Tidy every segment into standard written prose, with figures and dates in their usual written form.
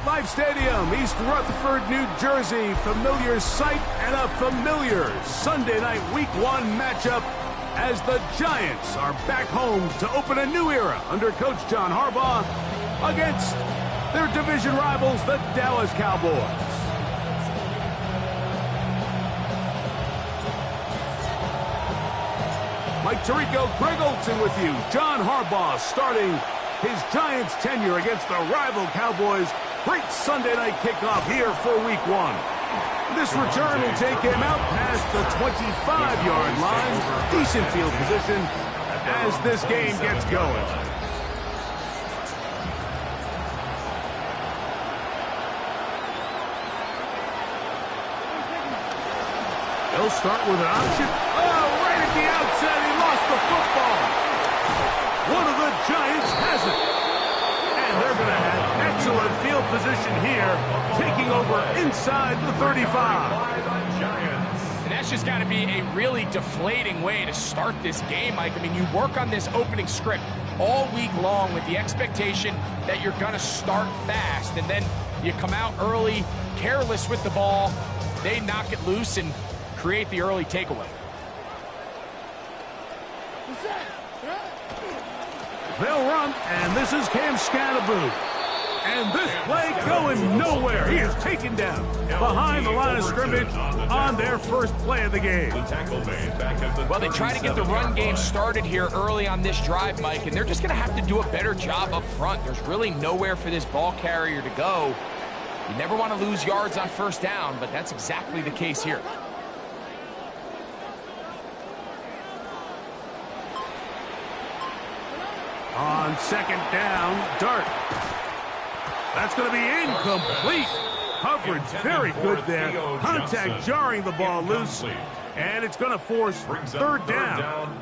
MetLife Stadium, East Rutherford, New Jersey. Familiar sight and a familiar Sunday night Week 1 matchup as the Giants are back home to open a new era under Coach John Harbaugh against their division rivals, the Dallas Cowboys. Mike Tirico, Greg Olson with you. John Harbaugh starting his Giants tenure against the rival Cowboys. Great Sunday night kickoff here for Week 1. This return will take him out past the 25-yard line. Decent field position as this game gets going. They'll start with an option. Oh, right at the outset, he lost the football. One of the Giants has it. And they're going to have excellent field position here, taking over inside the 35. And that's just got to be a really deflating way to start this game, Mike. I mean, you work on this opening script all week long with the expectation that you're going to start fast, and then you come out early, careless with the ball. They knock it loose and create the early takeaway. They'll run, and this is Cam Scatterboot. And this play going nowhere. He is taken down behind the line of scrimmage on their first play of the game. Well, they try to get the run game started here early on this drive, Mike, and they're just going to have to do a better job up front. There's really nowhere for this ball carrier to go. You never want to lose yards on first down, but that's exactly the case here. On second down, Dart. That's going to be incomplete. Coverage very good there. Contact jarring the ball loose. And it's going to force third down.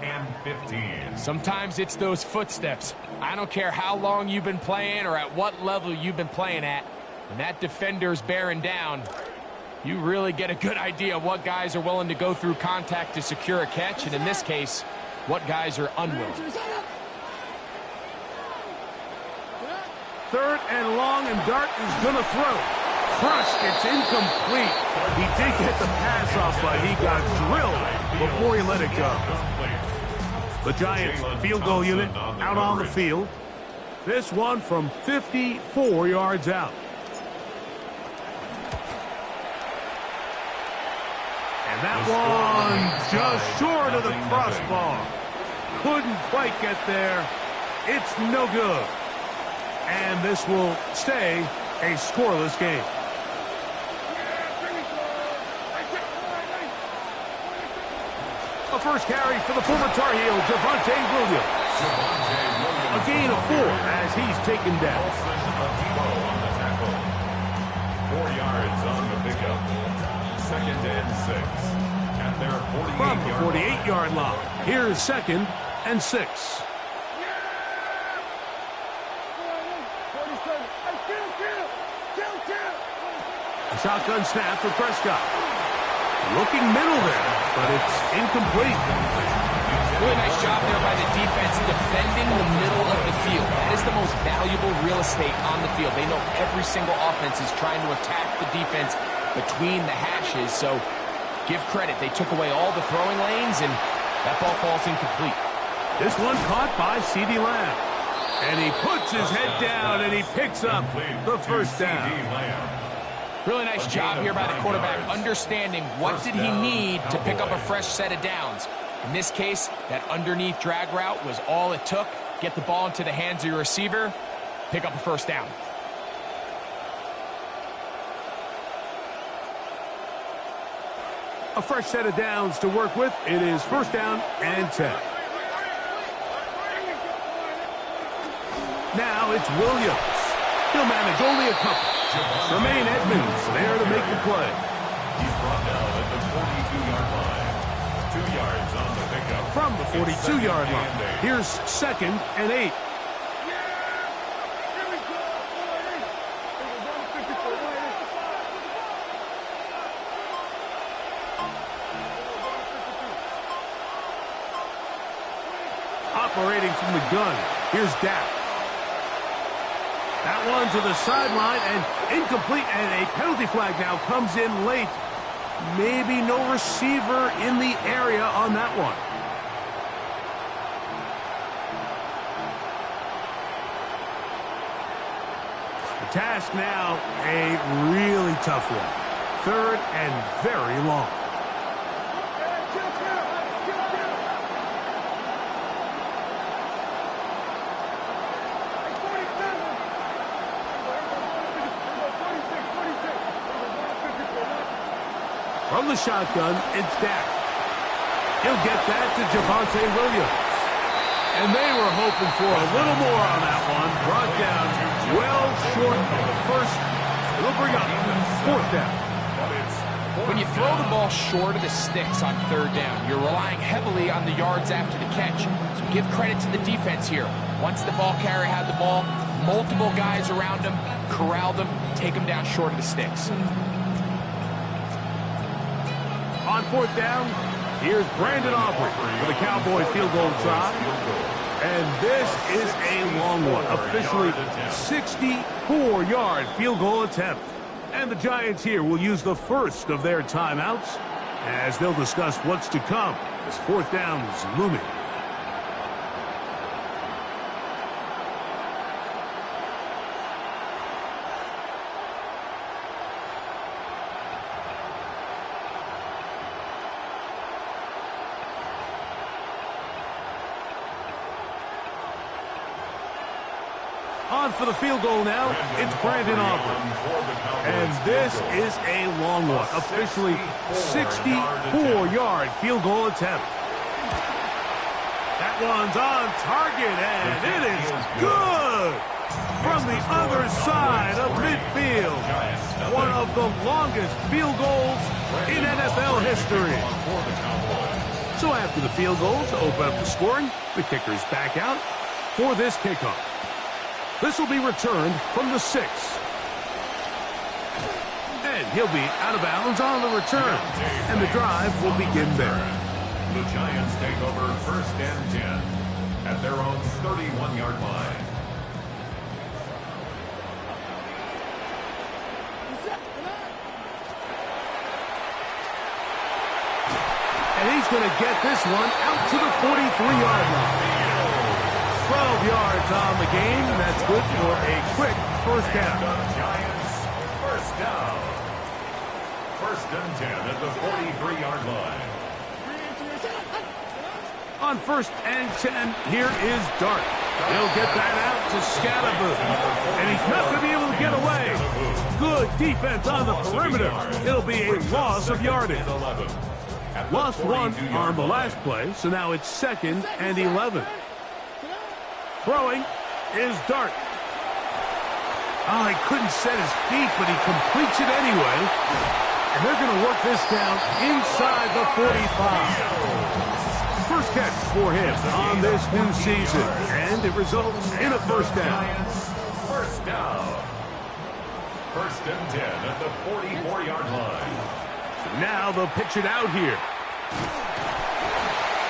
Sometimes it's those footsteps. I don't care how long you've been playing or at what level you've been playing at. When that defender's bearing down, you really get a good idea of what guys are willing to go through contact to secure a catch. And in this case, what guys are unwilling. Third and long, and Dart is going to throw. Crushed, it's incomplete. He did get the pass off, but he got drilled before he let it go. The Giants field goal unit out on the field. This one from 54 yards out. And that one just short of the crossbar. Couldn't quite get there. It's no good. And this will stay a scoreless game. A first carry for the former Tar Heel, Javonte Williams. A gain of 4 as he's taken down. 4 yards on the pickup. Second and 6. At their 48 From the 48-yard line, here's second and 6. Shotgun snap for Prescott. Looking middle there, but it's incomplete. Really nice job there by the defense defending the middle of the field. That is the most valuable real estate on the field. They know every single offense is trying to attack the defense between the hashes, so give credit. They took away all the throwing lanes, and that ball falls incomplete. This one caught by CeeDee Lamb. And he puts his head down, and he picks up the first down. Really nice job here by the quarterback, understanding what did he need to pick up a fresh set of downs. In this case, that underneath drag route was all it took. Get the ball into the hands of your receiver, pick up a first down. A fresh set of downs to work with. It is first down and 10. Now it's Williams. He'll manage only a couple. Tremaine Edmonds there to make the play. He's brought down at the 42-yard line. 2 yards on the pickup. From the 42-yard line, here's second and 8. Operating from the gun, here's Dak. That one to the sideline and incomplete, and a penalty flag now comes in late. Maybe no receiver in the area on that one. The task now, a really tough one. 3rd and very long. From the shotgun, it's Dak. He'll get that to Javonte Williams. And they were hoping for a little more on that one. Brought down well short of the first. It'll bring up 4th down. When you throw the ball short of the sticks on 3rd down, you're relying heavily on the yards after the catch. So give credit to the defense here. Once the ball carrier had the ball, multiple guys around him, corralled him, take him down short of the sticks. On 4th down, here's Brandon Aubrey for the Cowboys field goal try. And this is a long one, officially 64-yard field goal attempt. And the Giants here will use the first of their timeouts as they'll discuss what's to come as 4th down is looming. On for the field goal now, it's Brandon Aubrey. And this is a long one, officially 64-yard field goal attempt. That one's on target, and it is good! From the other side of midfield. One of the longest field goals in NFL history. So after the field goal to open up the scoring, the kicker's back out for this kickoff. This will be returned from the 6. And he'll be out of bounds on the return. And the drive will begin there. The Giants take over 1st and 10 at their own 31-yard line. And he's going to get this one out to the 43-yard line. 12 yards on the game. That's good for a quick 1st down. Giants, 1st down. 1st and 10 at the 43-yard line. On 1st and 10, here is Dart. He'll get that out to Scatterboo. And he's not going to be able to get away. Good defense on the perimeter. It'll be a loss of yardage. Lost 1 on the last play, so now it's 2nd and 11. Throwing is Dart. Oh, he couldn't set his feet, but he completes it anyway. And they're going to work this down inside the 45. First catch for him on this new season. And it results in a 1st down. 1st down. 1st and 10 at the 44-yard line. Now they'll pitch it out here.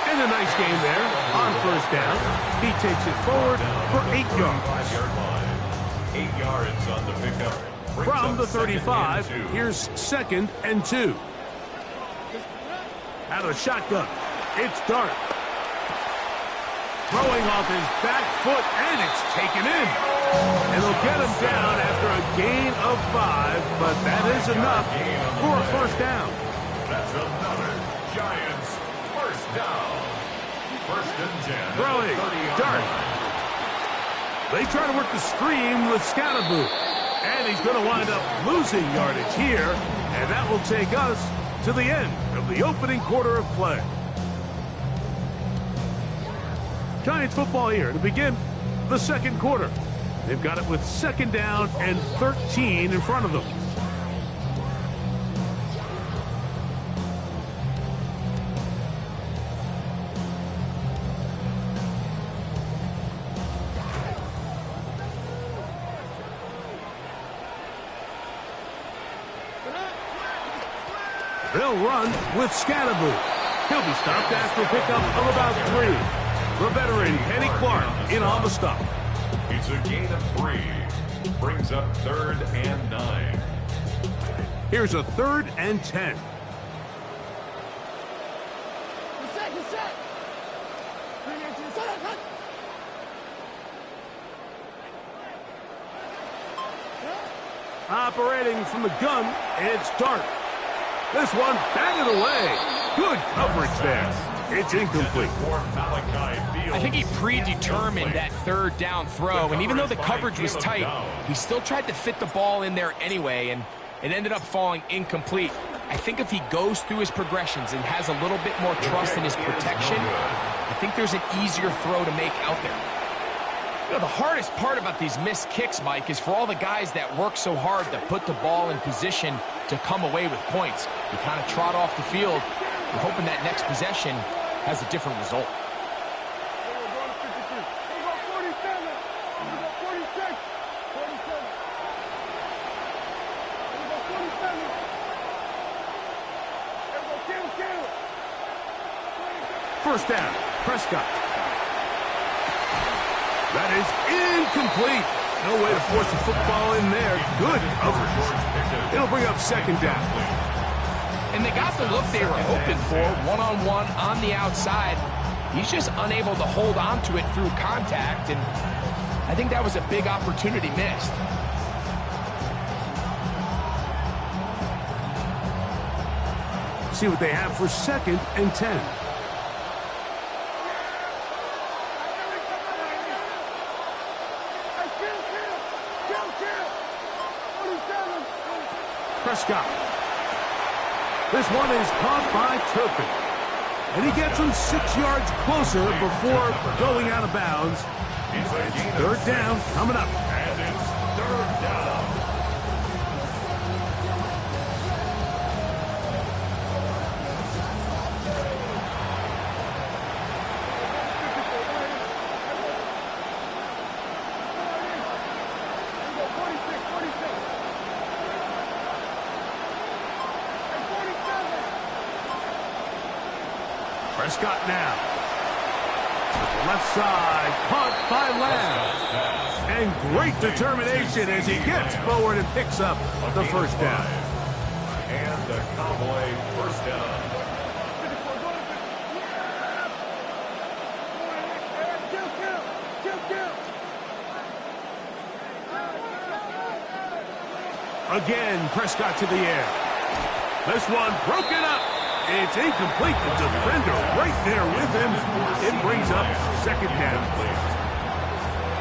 And a nice game there on 1st down. He takes it forward for 8 yards. 8 yards on the pickup. From the 35, here's 2nd and 2. Out of the shotgun, it's Dart. Throwing off his back foot, and it's taken in. And they'll get him down after a gain of 5, but that is enough for a 1st down. That's another Giants 1st down. 1st and 10. Throwing, Dart. They try to work the screen with Scatterboo. And he's going to wind up losing yardage here. And that will take us to the end of the opening quarter of play. Giants football here to begin the 2nd quarter. They've got it with 2nd down and 13 in front of them. They'll run with Scatterboo. He'll be stopped after a pickup of about 3. The veteran, Kenny Clark, in on the stop. It's a gain of 3. Brings up 3rd and 9. Here's a 3rd and 10. Operating from the gun, it's Dart. This one batted away. Good coverage there. It's incomplete. I think he predetermined that 3rd down throw, and even though the coverage was tight, he still tried to fit the ball in there anyway, and it ended up falling incomplete. I think if he goes through his progressions and has a little bit more trust in his protection, I think there's an easier throw to make out there. You know, the hardest part about these missed kicks, Mike, is for all the guys that work so hard to put the ball in position to come away with points. You kind of trot off the field. You're hoping that next possession has a different result. First down, Prescott. That is incomplete. No way to force the football in there. Good coverage. It'll bring up 2nd down. And they got the look they were hoping for, one-on-one on the outside. He's just unable to hold on to it through contact, and I think that was a big opportunity missed. See what they have for 2nd and 10. Prescott. This one is caught by Turpin. And he gets him 6 yards closer before going out of bounds. It's 3rd down coming up. And it's 3rd down. Prescott now. To the left side, caught by Lamb. And great determination as he gets forward and picks up the 1st down. And the Cowboy 1st down. Again, Prescott to the air. This one broken up. It's incomplete. The defender right there with him. It brings up 2nd down.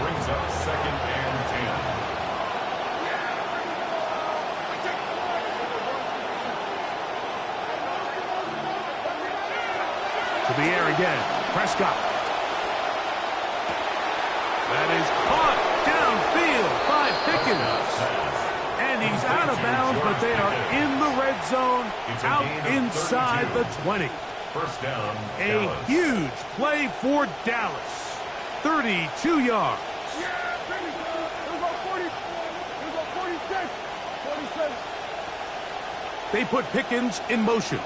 Brings up 2nd and 10. To the air again. Prescott. That is caught downfield by Pickens. And he's out of bounds, but they are in the red zone, out inside the 20. 1st down, A huge play for Dallas. 32 yards. They put Pickens in motion.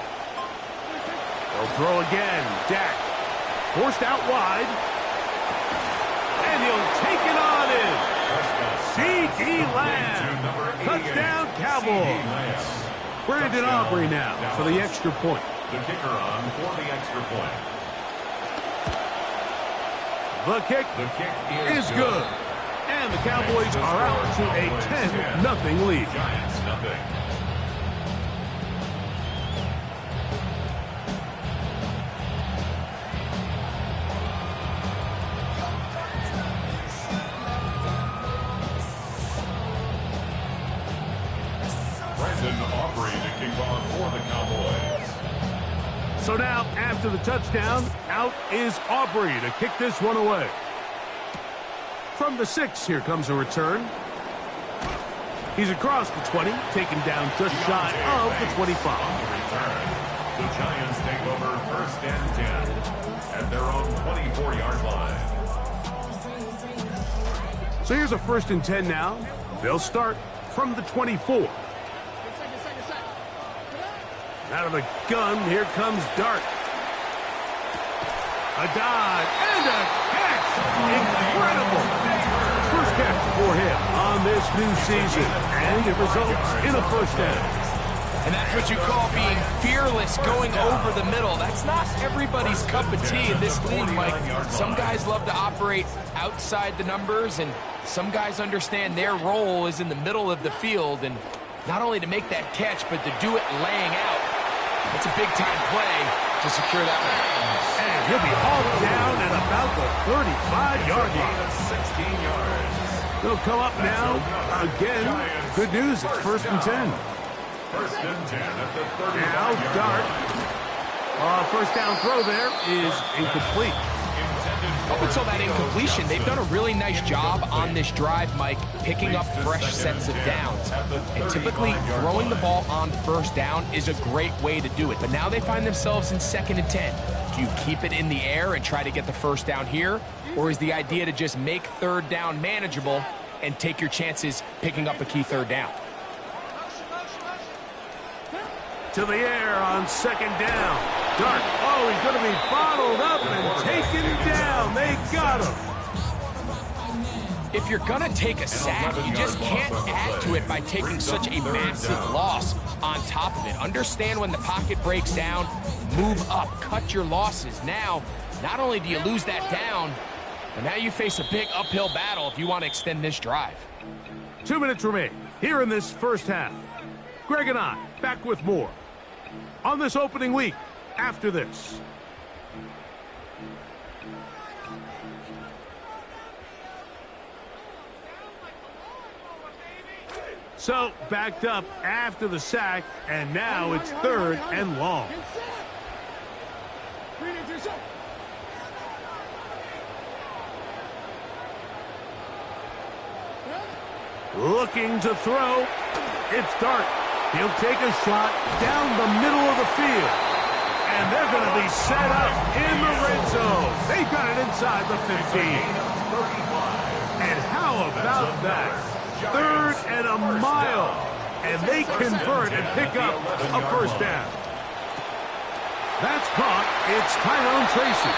They'll throw again. Dak forced out wide. And he'll take it on in. C.D. Lamb. Touchdown, Cowboys. Brandon Aubrey now for the extra point. The kicker on for the extra point. The kick is good. And the Cowboys are out to a 10-0 lead. Giants nothing. Aubrey to kick off for the Cowboys. So now, after the touchdown, out is Aubrey to kick this one away. From the 6, here comes a return. He's across the 20, taken down just shy of the 25. The Giants take over 1st and 10 at their own 24-yard line. So here's a 1st and 10 now. They'll start from the 24. Out of the gun, here comes Dart. A dive and a catch. Incredible. 1st catch for him on this new season, and it results in a first down. And that's what you call being fearless, going over the middle. That's not everybody's cup of tea in this league, Mike. Some guys love to operate outside the numbers, and some guys understand their role is in the middle of the field, and not only to make that catch, but to do it laying out. It's a big-time play to secure that one. And he'll be hauled down at about the 35-yard line. 16 yards. They'll come up now. Again, good news, it's 1st and 10. First and 10 at the 30. Now, Dart. First down throw there is incomplete. Up until that incompletion, they've done a really nice job on this drive, Mike, picking up fresh sets of downs. And typically, throwing the ball on first down is a great way to do it. But now they find themselves in 2nd and 10. Do you keep it in the air and try to get the first down here? Or is the idea to just make 3rd down manageable and take your chances picking up a key 3rd down? To the air on 2nd down. Dart. Oh, he's going to be bottled up and taken down. They got him. If you're going to take a sack, you just can't add to it by taking such a massive loss on top of it. Understand when the pocket breaks down, move up, cut your losses. Now, not only do you lose that down, but now you face a big uphill battle if you want to extend this drive. 2 minutes remain here in this first half. Greg and I back with more on this opening week after this. So, backed up after the sack, and now it's 3rd and long. Looking to throw. It's Dart. He'll take a shot down the middle of the field. And they're going to be set up in the red zone. They got it inside the 15. And how about that? 3rd and a mile. And they convert and pick up a first down. That's caught. It's Tyrone Tracy.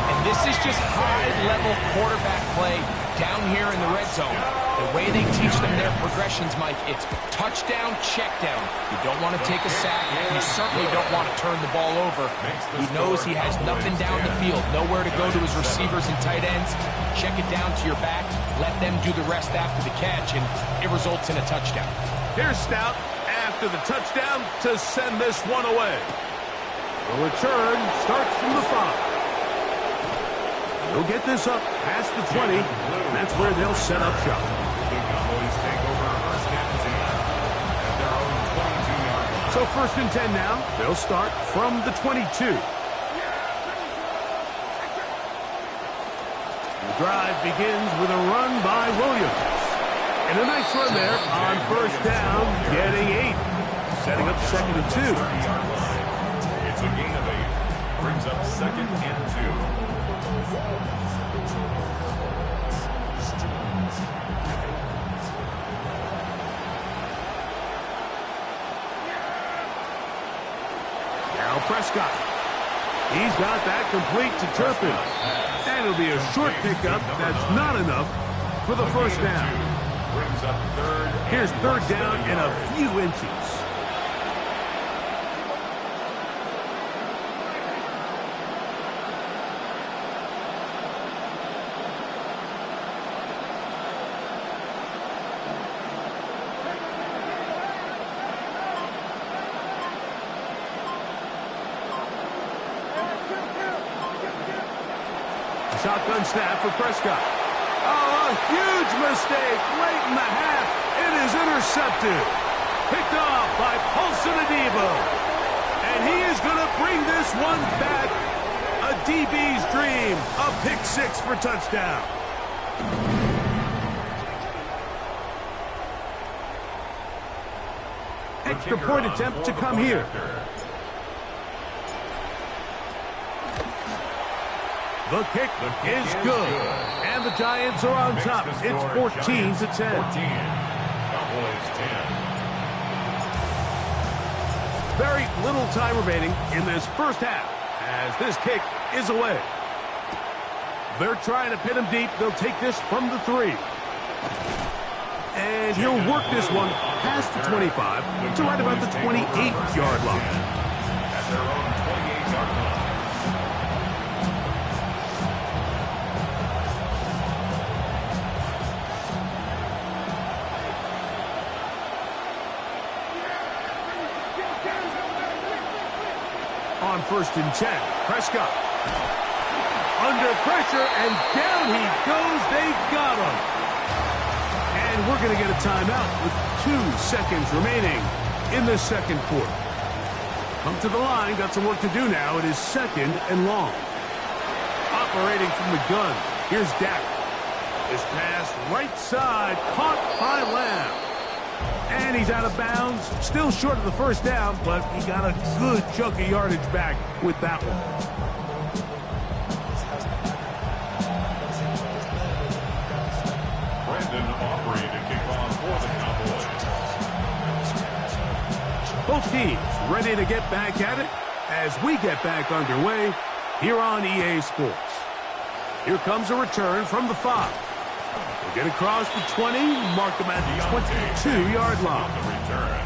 And this is just high-level quarterback play down here in the red zone. The way they teach them their progressions, Mike, it's touchdown, check down. You don't want to take a sack. You certainly don't want to turn the ball over. He knows he has nothing down the field, nowhere to go to his receivers and tight ends. Check it down to your back. Let them do the rest after the catch, and it results in a touchdown. Here's Stout after the touchdown to send this one away. The return starts from the 5. They'll get this up past the 20. That's where they'll set up shop. The Cowboys take over 1st and 10 at their own 22-yard line. So 1st and 10 now. They'll start from the 22. The drive begins with a run by Williams. And a nice run there on 1st down, getting 8. Setting up 2nd and 2. It's a gain of 8. Brings up 2nd and 2. Now Prescott. He's got that complete to Turpin. And it'll be a short pickup. That's not enough for the first down. Brings up 3rd. Here's 3rd down in a few inches. Shotgun snap for Prescott. Oh, a huge mistake late in the half. It is intercepted. Picked off by Paulson Adebo. And he is going to bring this one back. A DB's dream. A pick 6 for touchdown. Extra point attempt to come here. The kick is good. And the Giants are on top. It's 14-10. Cowboys 10. Very little time remaining in this first half as this kick is away. They're trying to pin him deep. They'll take this from the 3. And he'll work this one past the 25 to right about the 28-yard line. At their own 28-yard line. On 1st and 10, Prescott. Under pressure, and down he goes. They've got him. And we're going to get a timeout with 2 seconds remaining in the second quarter. Come to the line. Got some work to do now. It is 2nd and long. Operating from the gun. Here's Dak. This pass right side, caught by Lamb. And he's out of bounds. Still short of the first down, but he got a good chunk of yardage back with that one. Both teams ready to get back at it as we get back underway here on EA Sports. Here comes a return from the 5. We'll get across the 20, mark them at the 22-yard line. The return.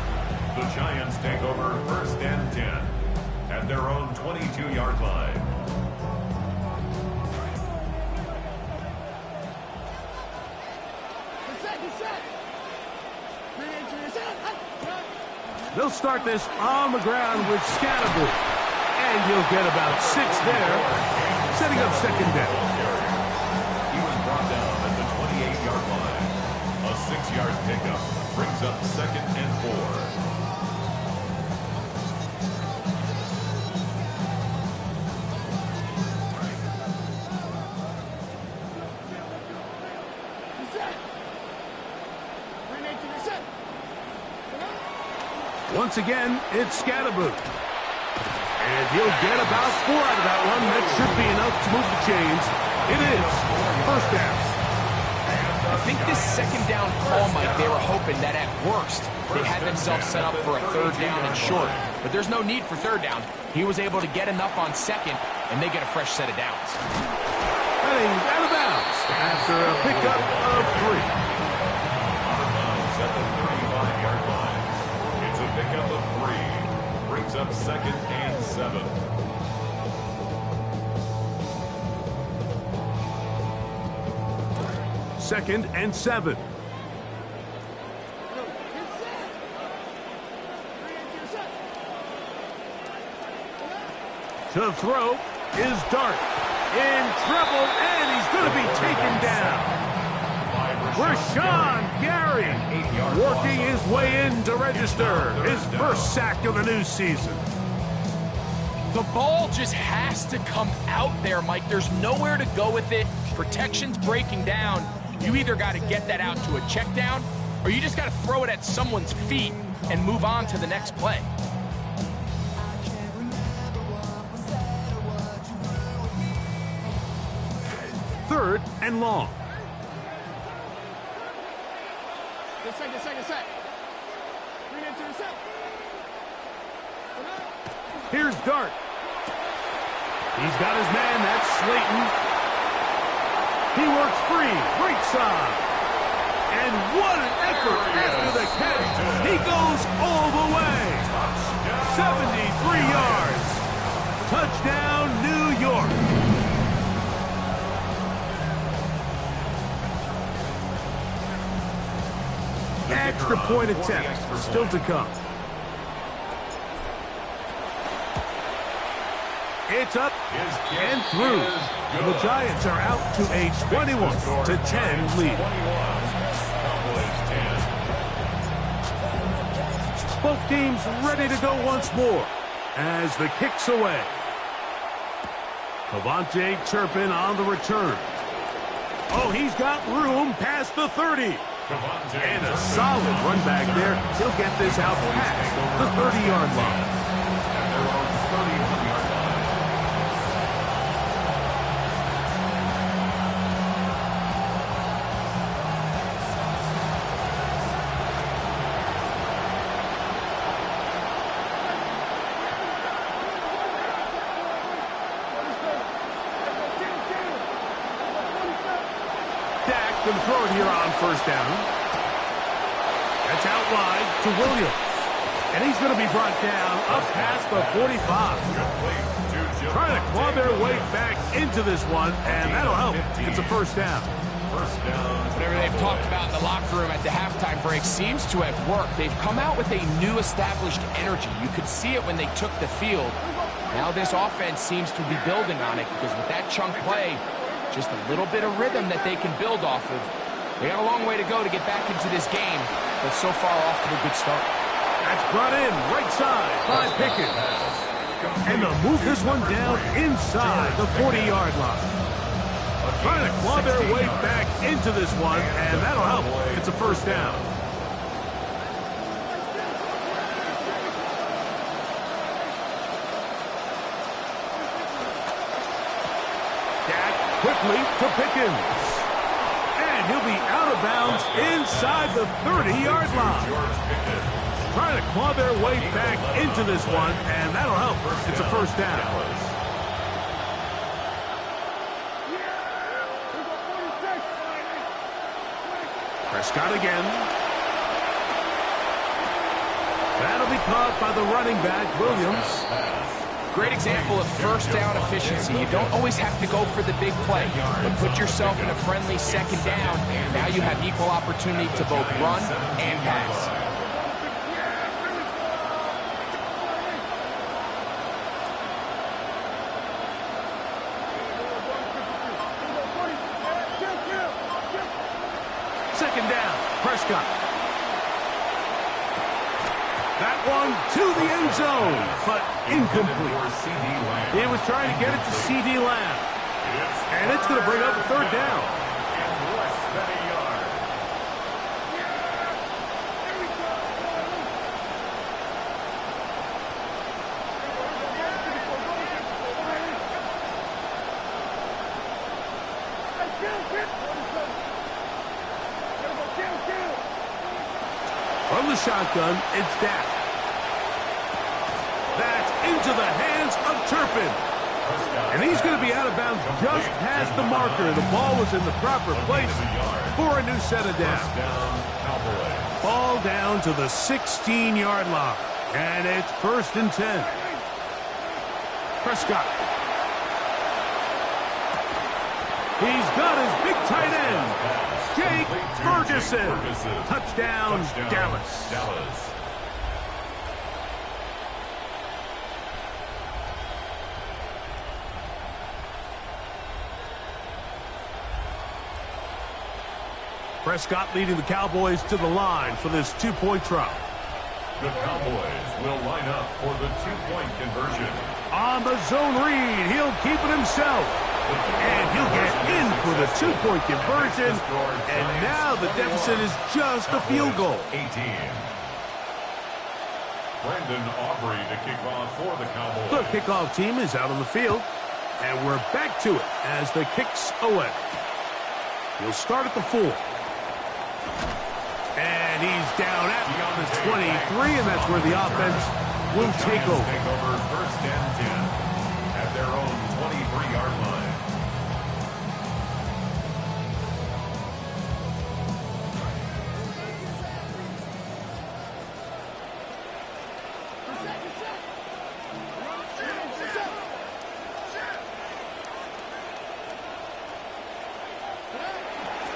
The Giants take over 1st and 10 at their own 22-yard line. They'll start this on the ground with Scatterbull. And he'll get about 6 there, setting up 2nd down. He was brought down at the 28-yard line. A 6-yard pickup brings up 2nd and 4. Once again, it's Scatterbull. And he'll get about 4 out of that one. That should be enough to move the chains. It is 1st down. I think this 2nd down call, Mike, they were hoping that at worst they had themselves set up for a 3rd down and short. But there's no need for 3rd down. He was able to get enough on 2nd, and they get a fresh set of downs. Heading out of bounds after a pickup of 3. Out of bounds at the 35-yard line. It's a pickup of 3. Brings up 2nd and 7. Second and 7. To throw is Dart. In trouble, and he's going to be taken down. Rashawn Gary working his way in to register his first sack of the new season. The ball just has to come out there, Mike. There's nowhere to go with it. Protection's breaking down. You either got to get that out to a check down, or you just got to throw it at someone's feet and move on to the next play. Third and long. Second. Bring it to the set. Here's Dart. He's got his man. That's Slayton. He works free. Right side. And what an effort after the catch. He goes all the way. 73 yards. Touchdown, New York. Extra point attempt still to come. It's up and through. And the Giants are out to a 21-10 lead. Both teams ready to go once more as the kick's away. Cavante Turpin on the return. Oh, he's got room past the 30. And a solid run back there. He'll get this out past the 30-yard line. Going to throw it here on first down. That's out wide to Williams. And he's going to be brought down up past the 45. Trying to claw their way back into this one, and that'll help. It's a first down. Whatever they've talked about in the locker room at the halftime break seems to have worked. They've come out with a new established energy. You could see it when they took the field. Now this offense seems to be building on it because with that chunk play, just a little bit of rhythm that they can build off of. They got a long way to go to get back into this game, but so far off to a good start. That's brought in right side by Pickens. And they'll move this one down inside the 40-yard line. Trying to claw their way back into this one, and that'll help. It's a first down. Dak quickly to Pickens. And he'll be out of bounds inside the 30-yard line. Trying to claw their way back into this one, and that'll help. It's a first down. Prescott again. That'll be caught by the running back, Williams. Great example of first down efficiency. You don't always have to go for the big play, but put yourself in a friendly second down. Now you have equal opportunity to both run and pass. Second down, Prescott. That one to the end zone, but incomplete. He was trying to get it to C.D. Lamb. And it's going to bring up a third down. From the shotgun, it's Dak. That's into the hands of Turpin. And he's going to be out of bounds just past the marker. The ball was in the proper place for a new set of downs. Ball down to the 16-yard line. And it's 1st and 10. Prescott. He's got his big tight end. Jake Ferguson. Touchdown, Dallas. Prescott leading the Cowboys to the line for this two-point try. The Cowboys will line up for the two-point conversion. On the zone read, he'll keep it himself. And he'll get in for the two-point conversion. And now the deficit is just a field goal. 18. Brandon Aubrey to kick off for the Cowboys. The kickoff team is out on the field. And we're back to it as the kicks away. He'll start at the 4. And he's down at the 23, and that's where the offense will take over. Take over 1st and 10 at their own 23-yard line.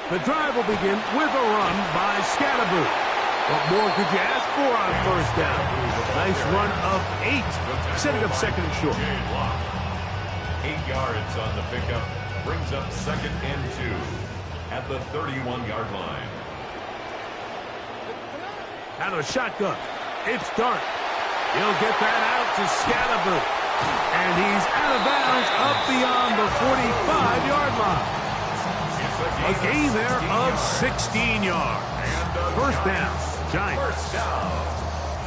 The drive will begin with a run by Scatterboot. What more could you ask for on first down? Nice run of 8, setting up 2nd and short. 8 yards on the pickup, brings up 2nd and 2 at the 31-yard line. Out of a shotgun, it's Dart. He'll get that out to Scatterboot. And he's out of bounds up beyond the 45-yard line. A gain there of 16 yards. First down, Giants.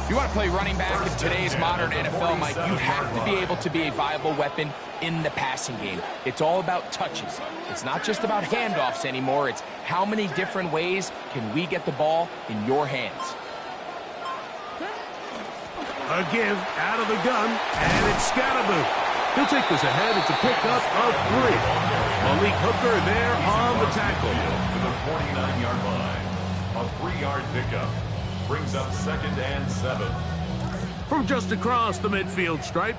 If you want to play running back in today's modern NFL, Mike, you have to be able to be a viable weapon in the passing game. It's all about touches. It's not just about handoffs anymore. It's how many different ways can we get the ball in your hands. A give out of the gun, and it's Scatterboot. He'll take this ahead. It's a pickup of 3. Malik Hooker there on the tackle. To the 49-yard line. A 3-yard pickup. Brings up 2nd and 7. From just across the midfield stripe,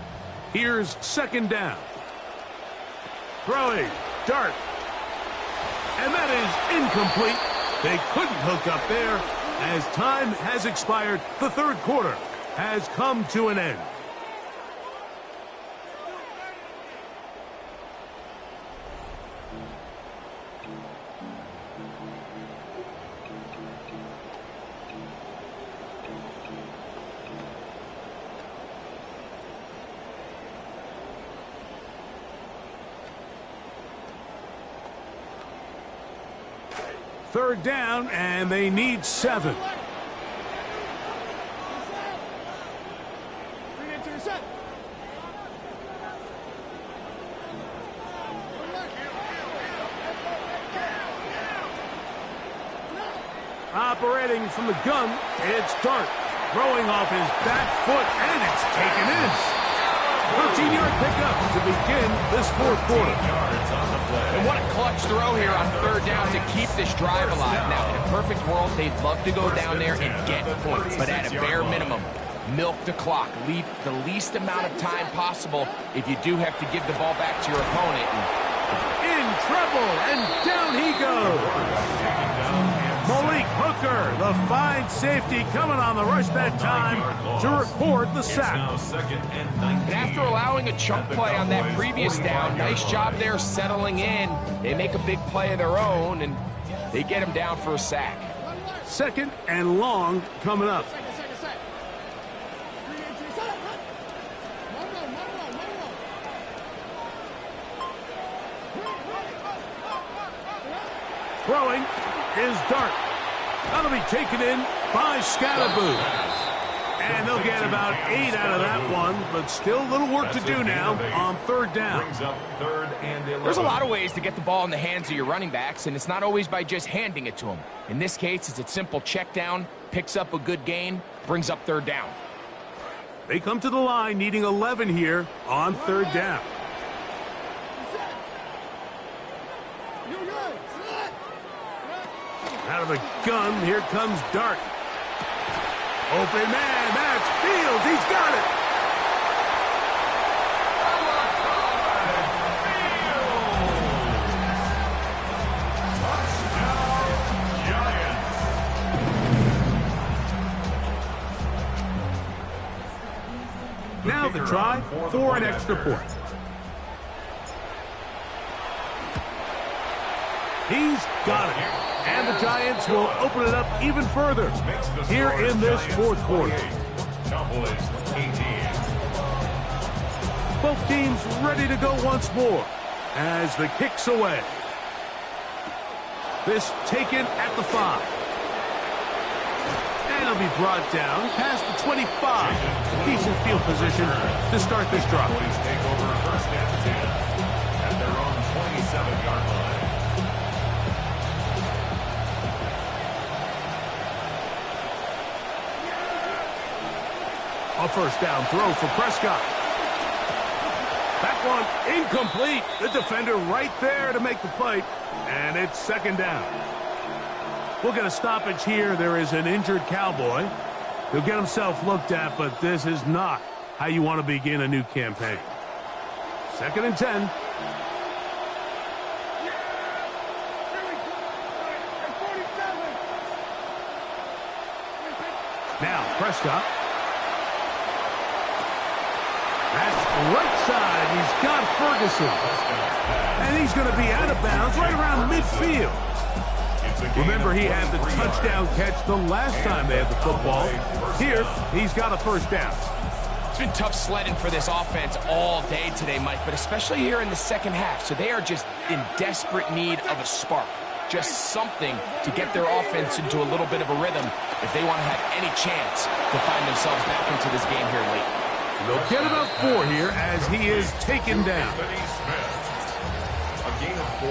here's 2nd down. Throwing, dart. And that is incomplete. They couldn't hook up there. As time has expired, the 3rd quarter has come to an end. Third down, and they need 7. Operating from the gun, it's Dart. Throwing off his back foot, and it's taken in. 13-yard pickup to begin this 4th quarter. And what a clutch throw here on 3rd down to keep this drive alive. Now, in a perfect world, they'd love to go down there and get points. But at a bare minimum, milk the clock. Leave the least amount of time possible if you do have to give the ball back to your opponent. In trouble, and down he goes. Malik Hooker, the fine safety, coming on the rush that time to record the sack. And after allowing a chunk play on that previous down, nice job there settling in. They make a big play of their own, and they get him down for a sack. 2nd and long coming up. Throwing is Dart. That'll be taken in by Scatterboo. And they'll get about 8 out of that one, but still a little work to do now on 3rd down. There's a lot of ways to get the ball in the hands of your running backs, and it's not always by just handing it to them. In this case, it's a simple check down, picks up a good gain, brings up 3rd down. They come to the line needing 11 here on 3rd down. Out of the gun, here comes Dart. Open man, that's Fields. He's got it. Now the try for an extra point. He's got it. And the Giants will open it up even further here in this 4th quarter. Both teams ready to go once more as the kick's away. This taken at the 5. And it'll be brought down past the 25. Decent field position to start this drive. Take over 1st and 10 at their own 27-yard line. A 1st down throw for Prescott. That one incomplete. The defender right there to make the play. And it's 2nd down. We'll get a stoppage here. There is an injured Cowboy. He'll get himself looked at, but this is not how you want to begin a new campaign. 2nd and 10. Now, Prescott. That's right side. He's got Ferguson. And he's going to be out of bounds right around midfield. Remember, he had the touchdown catch the last time they had the football. Here, he's got a 1st down. It's been tough sledding for this offense all day today, Mike, but especially here in the 2nd half. So they are just in desperate need of a spark. Just something to get their offense into a little bit of a rhythm if they want to have any chance to find themselves back into this game here late. They'll get about 4 here as he is taken down. A gain of 4.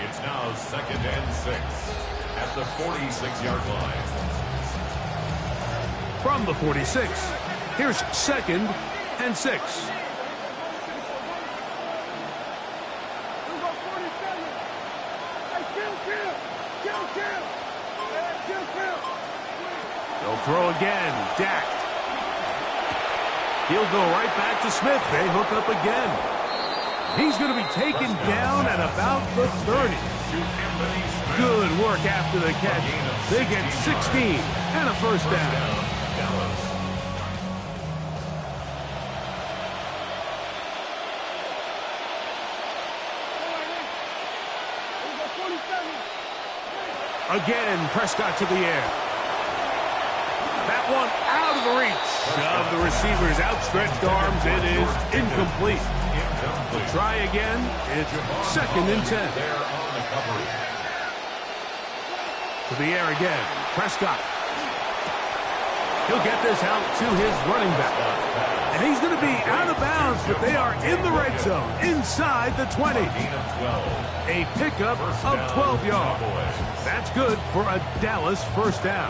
It's now 2nd and 6 at the 46-yard line. From the 46, here's 2nd and 6. They'll throw again. Dak. He'll go right back to Smith. They hook up again. He's going to be taken down at about the 30. Good work after the catch. They get 16 and a first down. Again, Prescott to the air. That one out of the reach of the receiver's outstretched arms. It is incomplete. They'll try again. It's 2nd and 10. To the air again. Prescott. He'll get this out to his running back. And he's going to be out of bounds, but they are in the red zone, inside the 20. A pickup of 12 yards. That's good for a Dallas first down.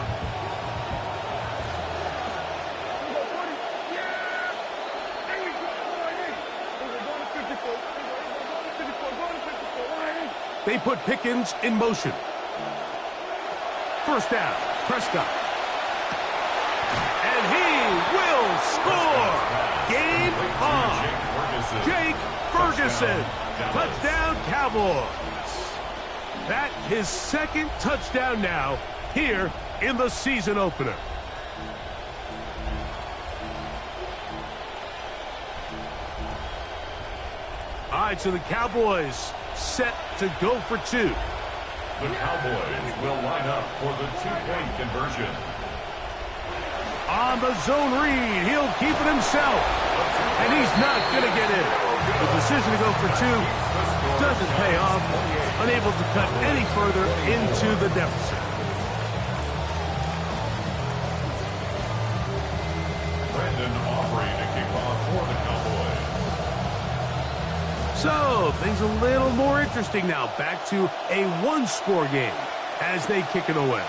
They put Pickens in motion. First down, Prescott. And he will score. Game on. Jake Ferguson. Touchdown, Cowboys. That's his 2nd touchdown now here in the season opener. All right, so the Cowboys set to go for 2. The Cowboys will line up for the 2-point conversion. On the zone read, he'll keep it himself. And he's not going to get in. The decision to go for 2 doesn't pay off. Unable to cut any further into the deficit. Brandon Aubrey to kick off for the Cowboys. So, things a little more interesting now. Back to a 1-score game as they kick it away.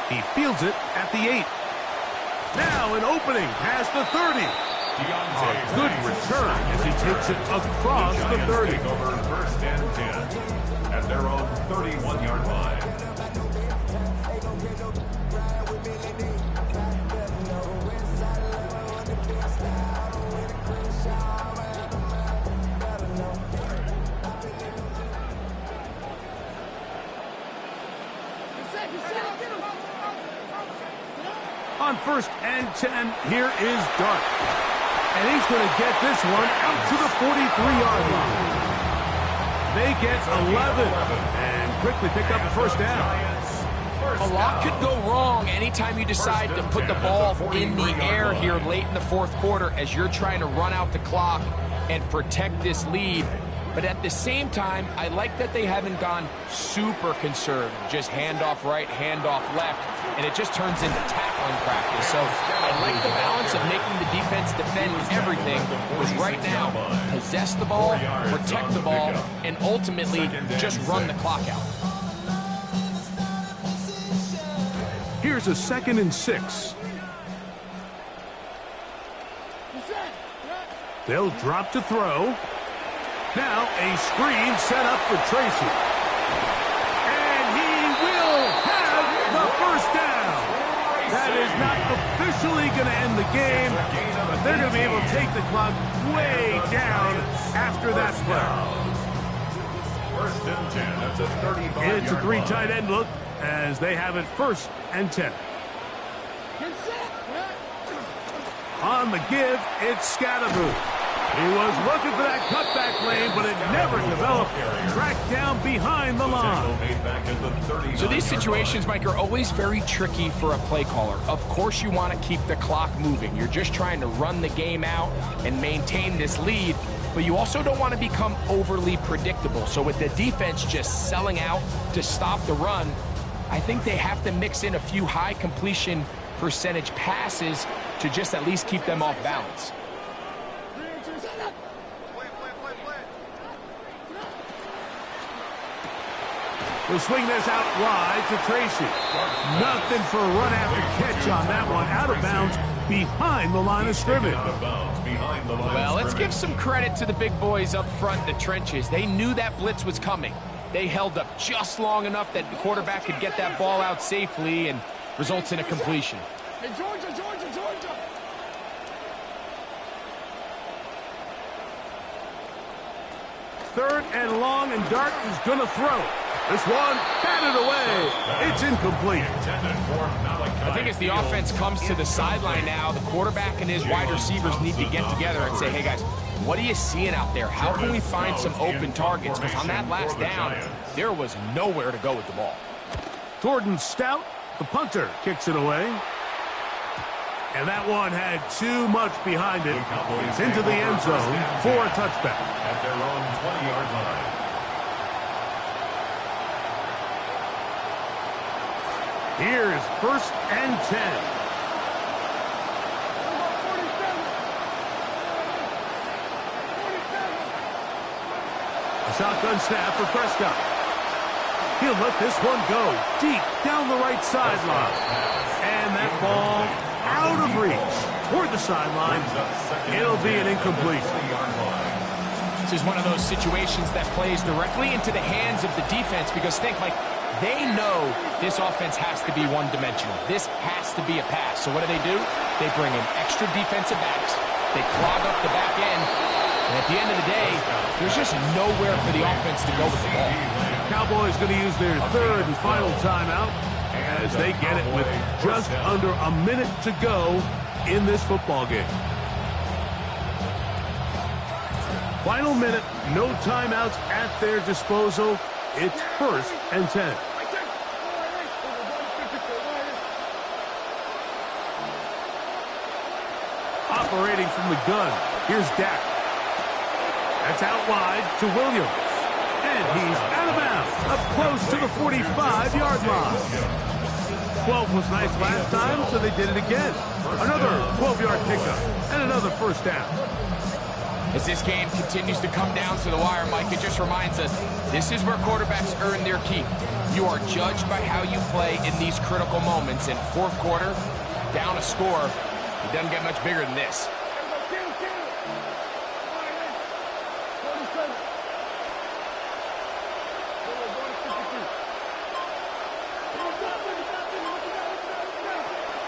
He fields it at the 8. Now an opening past the 30. A good return as he takes it across the 30. Over 1st and 10 at their own 31-yard line. On 1st and 10, here is Dart. And he's going to get this one out to the 43-yard line. They get 11 and quickly pick up the first down. A lot could go wrong anytime you decide to put the ball in the air here late in the 4th quarter as you're trying to run out the clock and protect this lead. But at the same time, I like that they haven't gone super conservative. Just handoff right, handoff left, and it just turns into tackling practice. So I like the balance of making the defense defend everything, because right now, possess the ball, protect the ball, and ultimately just run the clock out. Here's a 2nd and 6. They'll drop to throw. Now a screen set up for Tracy. And he will have the first down. That is not officially going to end the game, but they're going to be able to take the clock way down after that play. 1st and 10 at the 35-yard It's a 3 tight end look as they have it 1st and 10. On the give, it's Scatterboot. He was looking for that cutback lane, but it never developed. Tracked down behind the line. So these situations, Mike, are always very tricky for a play caller. Of course you want to keep the clock moving. You're just trying to run the game out and maintain this lead, but you also don't want to become overly predictable. So with the defense just selling out to stop the run, I think they have to mix in a few high completion percentage passes to just at least keep them off balance. We'll swing this out wide to Tracy. Nothing for a run after catch on that one. Out of bounds behind the line of scrimmage. Well, let's give some credit to the big boys up front in the trenches. They knew that blitz was coming. They held up just long enough that the quarterback could get that ball out safely, and results in a completion. Hey, Georgia, Georgia, Georgia. Third and long, and Dart is going to throw. This one, batted away. It's incomplete. I think as the offense comes to the sideline now, the quarterback and his wide receivers need to get together and say, hey, guys, what are you seeing out there? How can we find some open targets? Because on that last down, there was nowhere to go with the ball. Jordan Stout, the punter, kicks it away. And that one had too much behind it. It's into the end zone for a touchback. At their own 20-yard line. Here's 1st and 10. A shotgun snap for Prescott. He'll let this one go deep down the right sideline. And that ball out of reach toward the sideline. It'll be an incompletion. This is one of those situations that plays directly into the hands of the defense because think, like, they know this offense has to be one-dimensional. This has to be a pass. So what do? They bring in extra defensive backs. They clog up the back end. And at the end of the day, there's just nowhere for the offense to go with the ball. Cowboys going to use their third and final timeout as they get it with just under a minute to go in this football game. Final minute, no timeouts at their disposal. It's 1st and 10. Operating from the gun, here's Dak. That's out wide to Williams. And he's out of bounds, up close to the 45-yard line. 12 was nice last time, so they did it again. Another 12-yard pickup and another 1st down. As this game continues to come down to the wire, Mike, it just reminds us this is where quarterbacks earn their keep. You are judged by how you play in these critical moments. In 4th quarter, down a score, it doesn't get much bigger than this.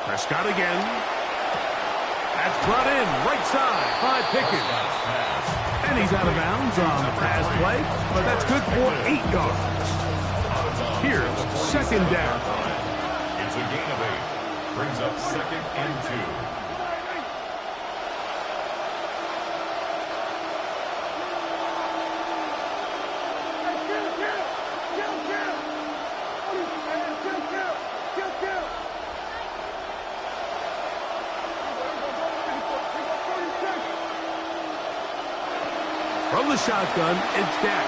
Prescott again. That's brought in right side by Pickens. And he's out of bounds on the pass play, but that's good for 8 yards. Here's 2nd down. It's a gain of 8. Brings up 2nd and 2. From the shotgun, it's Dak.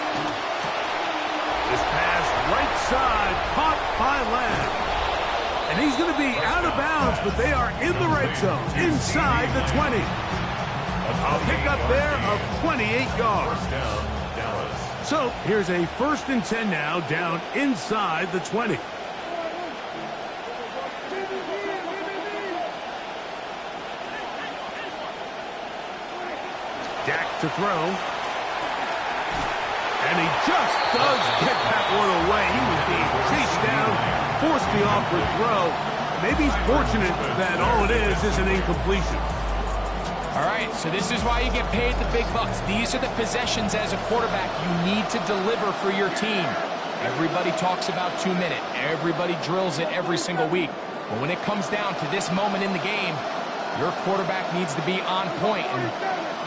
This pass right side, caught by Lamb. And he's going to be out of bounds, but they are in the red zone, inside the 20. A pickup there of 28 yards. So here's a 1st and 10 now, down inside the 20. Dak to throw. And he just does get that one away. He was being chased down, forced the awkward throw. Maybe he's fortunate that all it is an incompletion. All right, so this is why you get paid the big bucks. These are the possessions as a quarterback you need to deliver for your team. Everybody talks about 2-minute. Everybody drills it every single week. But when it comes down to this moment in the game, your quarterback needs to be on point. And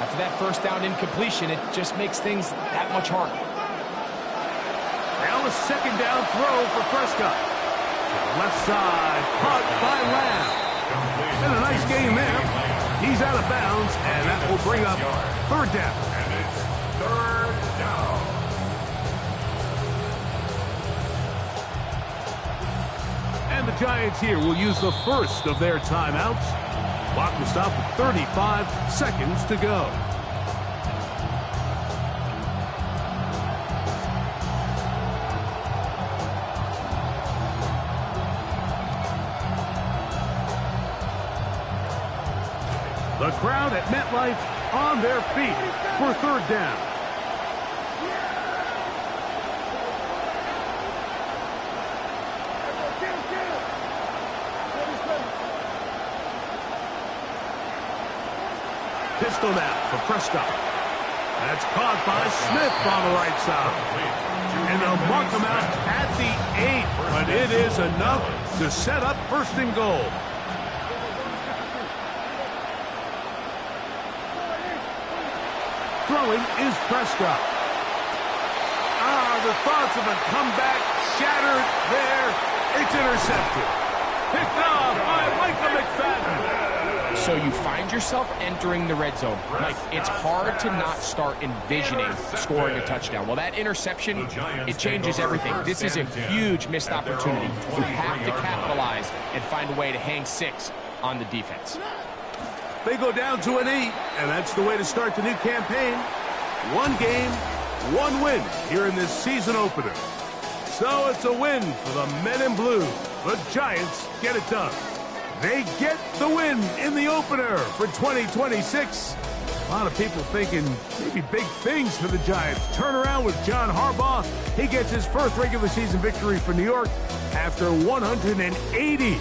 after that 1st down incompletion, it just makes things that much harder. Now a 2nd down throw for Prescott. To the left side, caught by Lamb. And a nice game there. He's out of bounds, and that will bring up 3rd down. And it's 3rd down. And the Giants here will use the first of their timeouts. Clock will stop with 35 seconds to go. The crowd at MetLife on their feet for 3rd down. pistol now for Prescott. That's caught by Smith on the right side. And they'll mark him out at the 8, but it is enough to set up first and goal. Throwing is Prescott. The thoughts of a comeback shattered there. It's intercepted. Picked off by Michael McFadden. So you find yourself entering the red zone. Mike, it's hard to not start envisioning scoring a touchdown. Well, that interception, it changes everything. This is a huge missed opportunity. You have to capitalize and find a way to hang 6 on the defense. They go down to an 8, and that's the way to start the new campaign. 1 game, 1 win here in this season opener. So it's a win for the Men in Blue. The Giants get it done. They get the win in the opener for 2026. A lot of people thinking maybe big things for the Giants. Turn around with John Harbaugh. He gets his first regular season victory for New York after 180